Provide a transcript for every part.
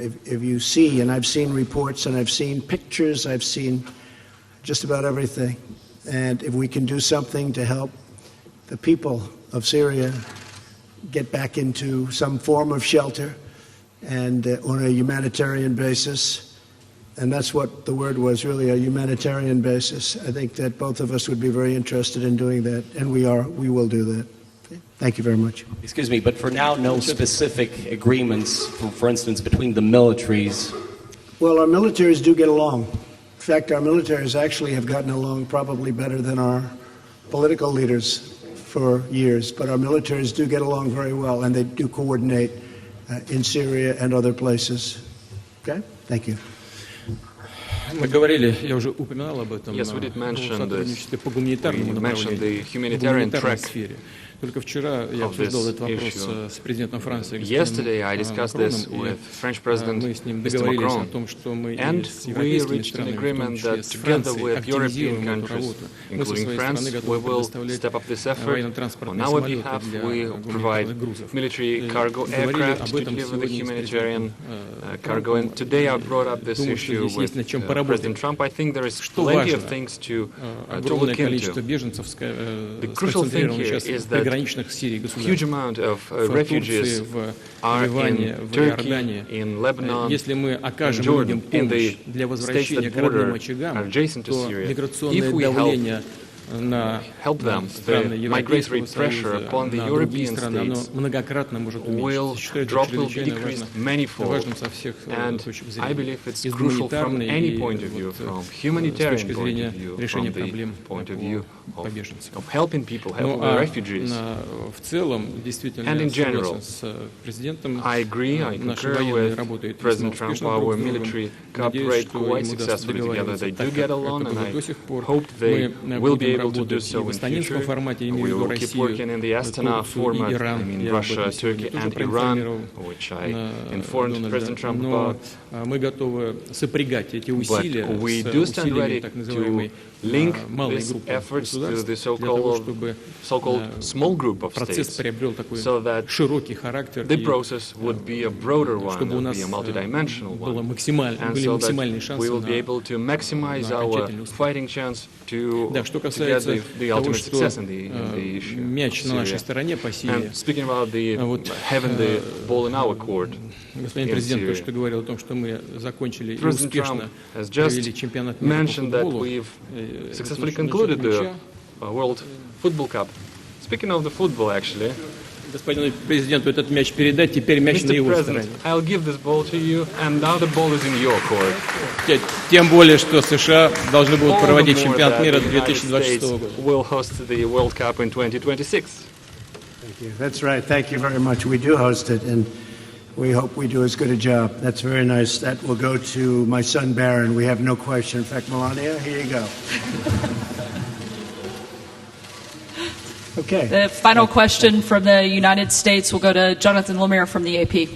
if you see, and I've seen reports and I've seen pictures, I've seen just about everything. And if we can do something to help the people of Syria get back into some form of shelter and on a humanitarian basis, and that's what the word was, really, a humanitarian basis, I think that both of us would be very interested in doing that, and we will do that. Thank you very much. Excuse me, but for now, no specific agreements, for instance, between the militaries? Well, our militaries do get along. In fact, our militaries actually have gotten along probably better than our political leaders for years. But our militaries do get along very well, and they do coordinate in Syria and other places. Okay? Thank you. Мы говорили, я уже упоминал об этом, Yes, we did mention по гуманитарному направлению, the humanitarian сфере. Только вчера я обсуждал этот вопрос с президентом Франции. Yesterday I discussed this with French President Mr. Macron, and we reached an agreement that together with European countries, including France, we will step up this effort. On our behalf, we provide military cargo aircraft to deliver the humanitarian cargo. And today I brought up this issue with President Trump. I think there is plenty of things to look into. The crucial thing here is that huge amount of refugees are in Turkey, in Lebanon, in Jordan, in the states that border are adjacent to Syria. If we help them, the migratory pressure upon the European states will be decreased manifold. And I believe it's crucial from any point of view, from humanitarian point of view, from the point of view of helping people, helping the refugees. And in general, I agree, I concur with President Trump. Our military cooperate quite successfully together. They do get along, and I hope they will be able to do so in future. We will keep working in the Astana format, I mean Russia, Turkey and Iran, which I informed President Trump about. But we do stand ready to link these efforts to the so-called small group of states, so that the process would be a broader one, would be a multidimensional one, and so that we will be able to maximize our fighting chance to get the ultimate success in the issue of Syria. And speaking about having the ball in our court, President Trump has just mentioned that we've successfully concluded the World Football Cup. Speaking of the football, actually, Господину президенту этот мяч передать, теперь мяч на его стороне. I'll give this ball to you, and now the ball is in your court. Тем более, что США должны будут проводить чемпионат мира 2026 года. We'll host the World Cup in 2026. Thank you. That's right. Thank you very much. We do host it, and we hope we do as good a job. That's very nice. That will go to my son Barron. We have no question. In fact, Melania, here you go. Okay. The final question from the United States will go to Jonathan Lemire from the AP.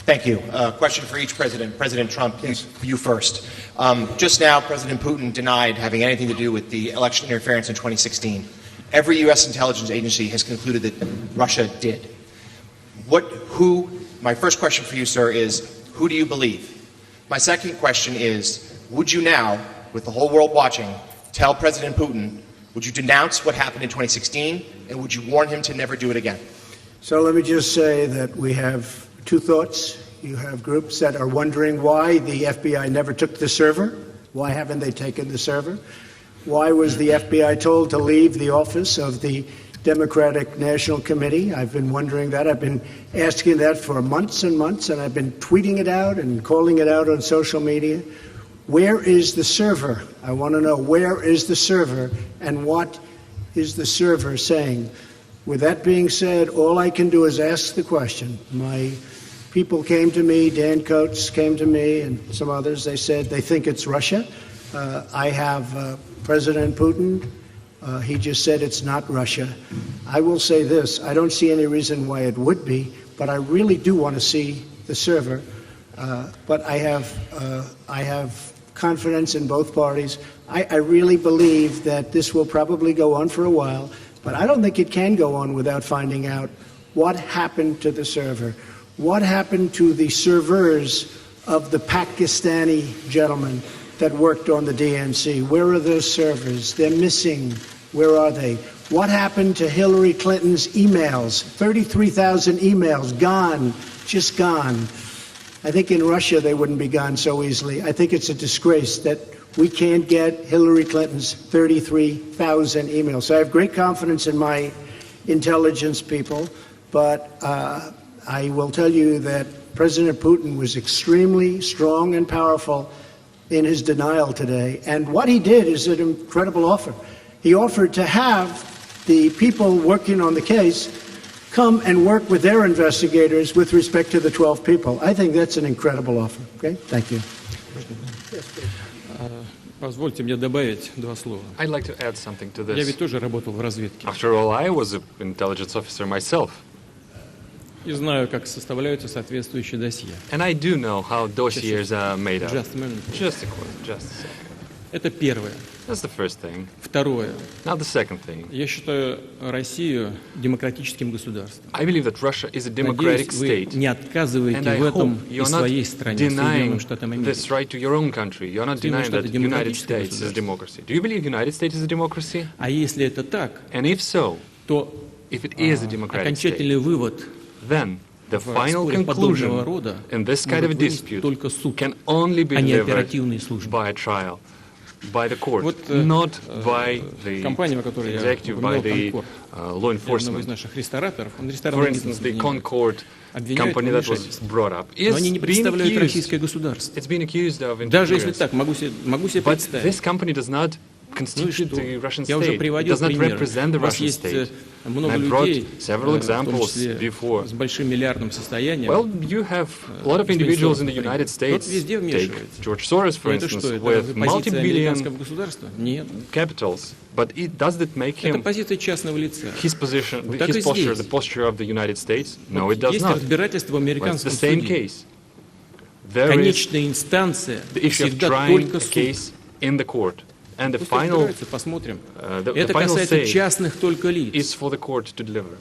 Thank you. Question for each president. President Trump, yes. You first. Just now, President Putin denied having anything to do with the election interference in 2016. Every U.S. intelligence agency has concluded that Russia did. My first question for you, sir, is who do you believe? My second question is, would you now, with the whole world watching, tell President Putin, would you denounce what happened in 2016, and would you warn him to never do it again? So let me just say that we have two thoughts. You have groups that are wondering why the FBI never took the server. Why haven't they taken the server? Why was the FBI told to leave the office of the Democratic National Committee? I've been wondering that. I've been asking that for months and months, and I've been tweeting it out and calling it out on social media. Where is the server? I want to know, where is the server, and what is the server saying? With that being said, all I can do is ask the question. My people came to me, Dan Coates came to me, and some others. They said they think it's Russia. I have President Putin. He just said it's not Russia. I will say this, I don't see any reason why it would be, but I really do want to see the server. But I have confidence in both parties. I really believe that this will probably go on for a while, but I don't think it can go on without finding out what happened to the server, what happened to the servers of the Pakistani gentleman that worked on the DNC. Where are those servers? They're missing. Where are they? What happened to Hillary Clinton's emails? 33,000 emails, gone, just gone. I think in Russia they wouldn't be gone so easily. I think it's a disgrace that we can't get Hillary Clinton's 33,000 emails. So I have great confidence in my intelligence people, but I will tell you that President Putin was extremely strong and powerful in his denial today. And what he did is an incredible offer. He offered to have the people working on the case come and work with their investigators with respect to the 12 people. I think that's an incredible offer. Okay? Thank you. Позвольте мне добавить два слова. I'd like to add something to Я this. ведь тоже работал в разведке. After all, I was an intelligence officer myself. И знаю, как составляются соответствующие досье. And I do know how dossiers are made up. Just a minute. Just a second. Это первое. That's the first thing. Второе. Now the second thing. Я считаю Россию демократическим государством. I believe that Russia is a democratic Надеюсь, вы state. не отказываете And I в этом hope и you're not своей стране, denying Соединенным Штатам Америки. this right to your own country. You're not denying that the United States is a democracy. Do you believe the United States is a democracy? А если это так, And if so, то if it is a democratic state, окончательный вывод then the в final споре подобного conclusion рода in this kind of a может вынести dispute только суд, can only be а не delivered оперативные службы. by a trial, by the court, Вот, not by the компания, о которой я executive, by упоминал, the Concord, law одного из enforcement. наших рестораторов, он For ресторанным instance, бизнесом the занимается. Concord Обвиняют company в that was вмешательстве. brought up Но is они не being представляют российское accused. государство. It's been accused of Даже если interference. так, могу себе But представить. this company does not constitute что? the Russian Я уже state. It приводил does not примеры. represent the У вас Russian есть state. много I brought людей, several в том examples числе before. с большим миллиардным состоянием. Well, you have a lot of individuals in the United States. везде Take вмешивается. George Soros, for Но это instance, что? Это with позиция multi-billion американского государства? Нет. capitals. But does it make Это him позиция частного лица. his position, Вот так his и posture, здесь. the posture of the United States? No, it does Есть not. разбирательство в Well, it's американском the same суде. case. There is Конечная инстанция the issue of всегда trying только a суд. case in the court. And the Пусть final, разбираются, посмотрим. the Это final касается say частных только лиц, is for the court to deliver.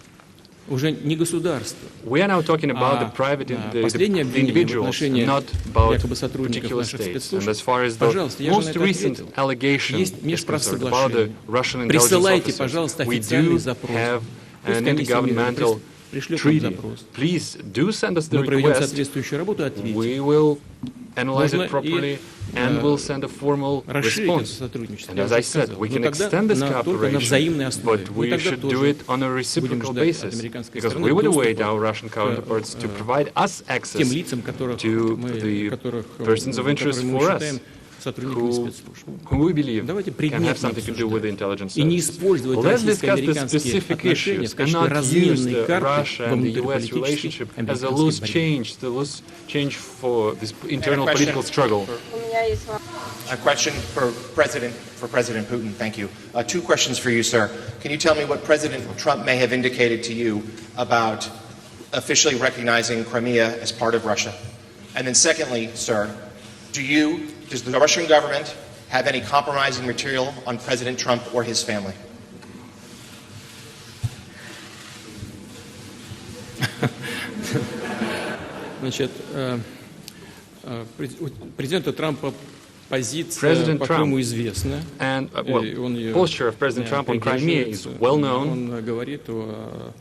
уже не государства. We are now talking about the А private, the последнее обвинение в individuals, отношении not about якобы сотрудников particular наших states. спецслужб. And as far as the Пожалуйста, я же на most это recent ответил. allegation Есть is межправосоглашение. concerned about the Russian intelligence Присылайте, officers, пожалуйста, we официальный do запрос. have Пусть an комиссия мира intergovernmental пришлет нам treaty. запрос. Please do send us the Мы проведем request. соответствующую работу и ответим. We will analyze Можно it properly and will send a formal расширить это response. сотрудничество. And Я as уже I said, сказал. we Но can тогда extend this только на взаимной cooperation, основе. but Мы we тогда should do тоже it on a будем reciprocal ждать от basis, американской because стороны we would await доступа our Russian counterparts to provide us тем access лицам, которых to мы, the которых, persons of interest которые мы for us, считаем сотрудниками who спецслужб. we believe Давайте can have предметно something to do with the intelligence и не services. использовать Let's discuss the российско-американские specific отношения issues в and качестве not use разменной the карты Russia во and the US внутриполитической relationship as a американской loose борьбе. the loose change for this internal question. political struggle. A question for President Putin. Thank you. Two questions for you, sir. Can you tell me what President Trump may have indicated to you about officially recognizing Crimea as part of Russia? And then secondly, sir, does the Russian government have any compromising material on President Trump or his family? Значит, у президента Трампа позиция, President по-моему, Trump известна. And, И он ее posture of President Trump on Crimea is придерживается. well known, Он говорит о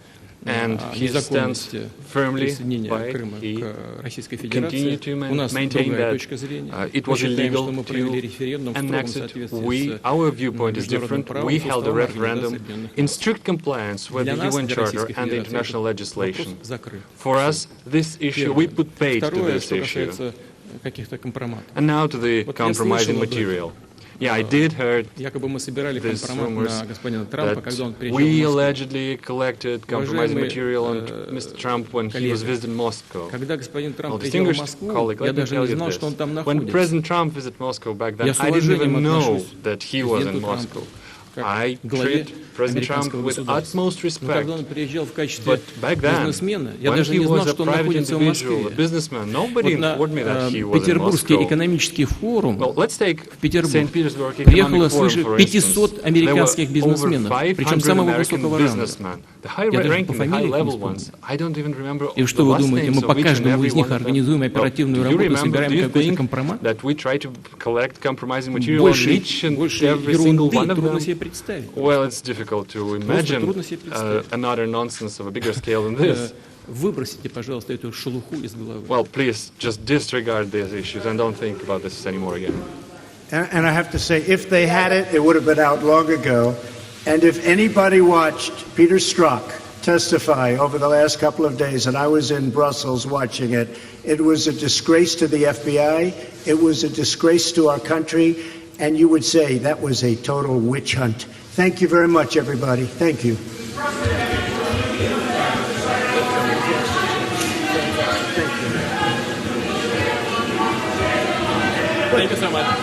and he stands незаконности firmly присоединения by Крыма he к Российской continue Федерации. to У нас maintain другая that точка зрения. it Мы was считаем, illegal что мы to провели референдум в строгом annex it. соответствии Our с viewpoint is международным different. правом, We с held a уставом referendum Организации Объединенных in Наций. strict compliance with Для the нас, UN для Charter Российской and the Федерации, international вопрос legislation. закрыт. For us, this issue, we put paid to Второе, this что issue. касается каких-то компроматов. And now to the Вот я compromising слышал об этом. material. Yeah, I did heard Якобы мы собирали these компромат rumors на господина Трампа, когда он that приезжал we в Москву. allegedly collected compromising Уважаемый, material on Mr. Trump when he was коллега, visiting Moscow. Когда господин Трамп Well, приезжал в distinguished Москву, colleague, я let me даже tell не you знал, this. что он там When находится. President Trump visited Moscow back then, Я с I didn't уважением even know отношусь that he was in президенту Moscow. Трампу. I главе treat President Trump американского with государства. utmost Но respect. когда он приезжал в качестве But back then, бизнесмена, я when даже he не знал, was a что он private находится в individual, a Москве. businessman, nobody Вот на informed me that he was in Петербургский Moscow. экономический форум Well, let's take в Петербург St. Petersburg приехало Economic Forum, свыше for 500 instance. американских There were over бизнесменов, 500 причем самого American высокого ранга. businessmen. The Я даже по high-ranking, the фамилиям не high-level вспомню. ones. I don't even remember И the что вы last думаете, names мы of по each and каждому every из них one of them. организуем Well, оперативную do you работу, remember, собираем do you какой-то think компромат? that we try to collect compromising material on Больше each and every ерунды single one of трудно them? себе представить. Well, it's difficult to imagine трудно себе представить. another nonsense of a bigger scale than this. Выбросите, пожалуйста, эту шелуху из головы. Well, please just disregard these issues and don't think about this anymore again. And I have to say, if they had it, it would have been out long ago. And if anybody watched Peter Strzok testify over the last couple of days, and I was in Brussels watching it, it was a disgrace to the FBI, it was a disgrace to our country, and you would say that was a total witch hunt. Thank you very much, everybody. Thank you. Thank you so much.